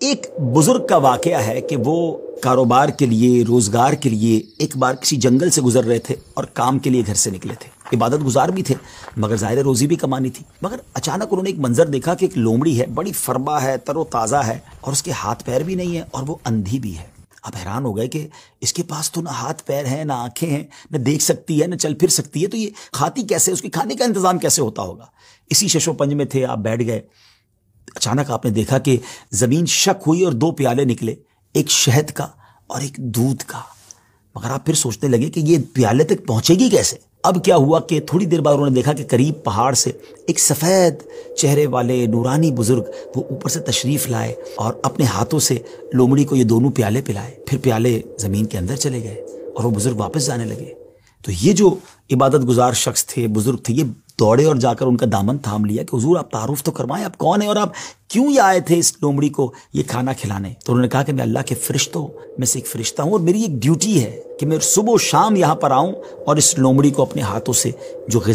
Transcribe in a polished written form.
ایک بزرگ کا واقعہ ہے کہ وہ کاروبار کے لیے، روزگار کے لیے ایک بار کسی جنگل سے گزر رہے تھے اور کام کے لیے گھر سے نکلے تھے۔ عبادت گزار بھی تھے مگر ظاہر روزی بھی کمانی تھی۔ مگر اچانک انہوں نے ایک منظر دیکھا کہ ایک لومڑی ہے، بڑی فربا ہے، تر و تازہ ہے، اور اس کے ہاتھ پیر بھی نہیں ہیں اور وہ اندھی بھی ہے۔ اب حیران ہو گئے کہ اس کے پاس تو نہ ہاتھ پیر ہیں، نہ آنکھیں ہیں، نہ دیکھ سکتی ہے، نہ چل پھر سکتی ہے، تو یہ کھاتی کیسے؟ اس کے کھانے کا انتظام کیسے ہوتا ہوگا؟ اسی شش و پنج میں تھے، آپ بیٹھ گئے۔ اچانک آپ نے دیکھا کہ زمین شک ہوئی اور دو پیالے نکلے، ایک شہد کا اور ایک دودھ کا۔ مگر آپ پھر سوچنے لگے کہ یہ پیالے تک پہنچے گی کیسے؟ اب کیا ہوا کہ تھوڑی دیر بعد انہوں نے دیکھا کہ قریب پہاڑ سے ایک سفید چہرے والے نورانی بزرگ وہ اوپر سے تشریف لائے اور اپنے ہاتھوں سے لومڑی کو یہ دونوں پیالے پلائے۔ پھر پیالے زمین کے اندر چلے گئے اور وہ بزرگ واپس جانے لگے۔ تو یہ جو عبادت گزار شخص تھے، بزرگ تھے، یہ دوڑے اور جا کر ان کا دامن تھام لیا کہ حضور آپ تعارف تو کرمائیں، آپ کون ہیں اور آپ کیوں یہ آئے تھے اس لومڑی کو یہ کھانا کھلانے؟ تو انہوں نے کہا کہ میں اللہ کے فرشتوں میں سے ایک فرشتہ ہوں اور میری ایک ڈیوٹی ہے کہ میں صبح و شام یہاں پر آؤں اور اس لومڑی کو اپنے ہاتھوں سے جو غذا